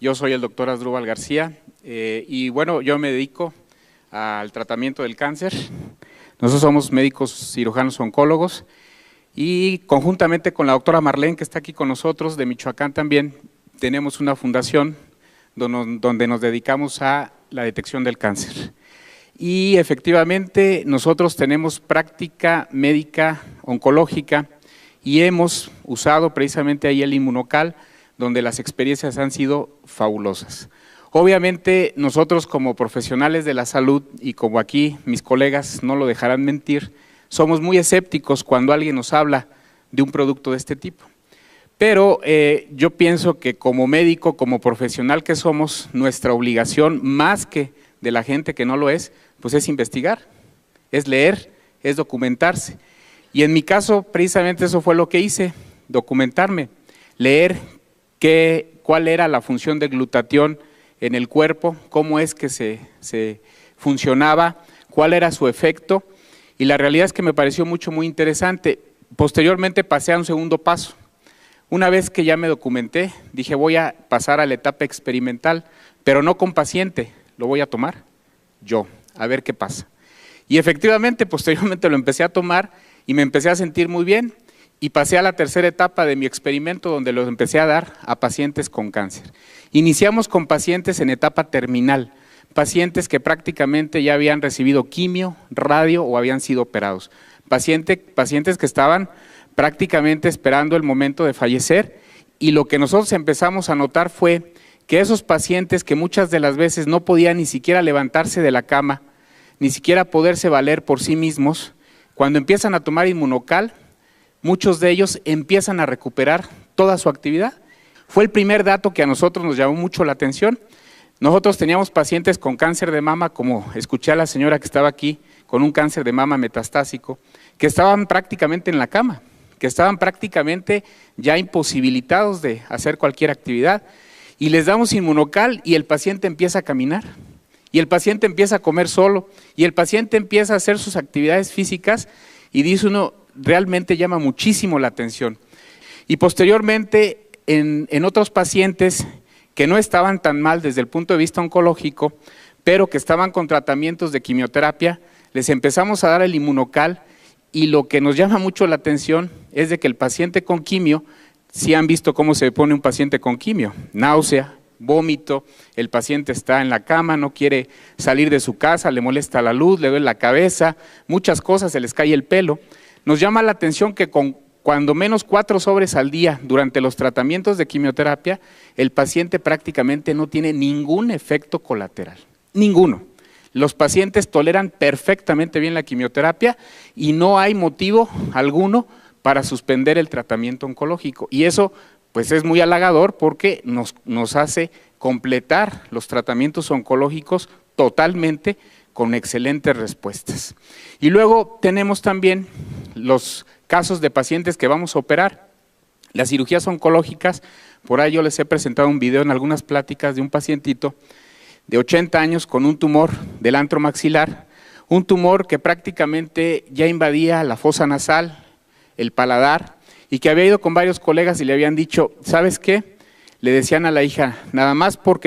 Yo soy el doctor Asdrúbal García y bueno, yo me dedico al tratamiento del cáncer. Nosotros somos médicos cirujanos oncólogos y conjuntamente con la doctora Marlene, que está aquí con nosotros, de Michoacán también, tenemos una fundación donde nos dedicamos a la detección del cáncer. Y efectivamente nosotros tenemos práctica médica oncológica y hemos usado precisamente ahí el Inmunocal, donde las experiencias han sido fabulosas. Obviamente nosotros como profesionales de la salud y como aquí mis colegas no lo dejarán mentir, somos muy escépticos cuando alguien nos habla de un producto de este tipo. Pero yo pienso que como médico, como profesional que somos, nuestra obligación, más que de la gente que no lo es, pues es investigar, es leer, es documentarse. Y en mi caso, precisamente eso fue lo que hice, documentarme, leer cuál era la función del glutatión en el cuerpo, cómo es que se funcionaba, cuál era su efecto, y la realidad es que me pareció muy interesante. Posteriormente pasé a un segundo paso. Una vez que ya me documenté, dije voy a pasar a la etapa experimental, pero no con paciente, lo voy a tomar yo, a ver qué pasa. Y efectivamente, posteriormente lo empecé a tomar y me empecé a sentir muy bien y pasé a la tercera etapa de mi experimento donde lo empecé a dar a pacientes con cáncer. Iniciamos con pacientes en etapa terminal, pacientes que prácticamente ya habían recibido quimio, radio o habían sido operados, pacientes que estaban prácticamente esperando el momento de fallecer, y lo que nosotros empezamos a notar fue que esos pacientes que muchas de las veces no podían ni siquiera levantarse de la cama, ni siquiera poderse valer por sí mismos, cuando empiezan a tomar Inmunocal, muchos de ellos empiezan a recuperar toda su actividad. Fue el primer dato que a nosotros nos llamó mucho la atención. Nosotros teníamos pacientes con cáncer de mama, como escuché a la señora que estaba aquí, con un cáncer de mama metastásico, que estaban prácticamente en la cama, que estaban prácticamente ya imposibilitados de hacer cualquier actividad, y les damos Inmunocal y el paciente empieza a caminar, y el paciente empieza a comer solo, y el paciente empieza a hacer sus actividades físicas, y dice uno, realmente llama muchísimo la atención. Y posteriormente, en otros pacientes que no estaban tan mal desde el punto de vista oncológico, pero que estaban con tratamientos de quimioterapia, les empezamos a dar el Inmunocal, y lo que nos llama mucho la atención es de que el paciente con quimio, si han visto cómo se pone un paciente con quimio, náusea, vómito, el paciente está en la cama, no quiere salir de su casa, le molesta la luz, le duele la cabeza, muchas cosas, se les cae el pelo. Nos llama la atención que con cuando menos 4 sobres al día durante los tratamientos de quimioterapia, el paciente prácticamente no tiene ningún efecto colateral, ninguno. Los pacientes toleran perfectamente bien la quimioterapia y no hay motivo alguno para suspender el tratamiento oncológico. Y eso pues es muy halagador porque nos hace completar los tratamientos oncológicos totalmente con excelentes respuestas. Y luego tenemos también los casos de pacientes que vamos a operar. Las cirugías oncológicas, por ahí yo les he presentado un video en algunas pláticas de un pacientito de 80 años con un tumor del antro maxilar, un tumor que prácticamente ya invadía la fosa nasal, el paladar, y que había ido con varios colegas y le habían dicho, ¿sabes qué? Le decían a la hija, nada más porque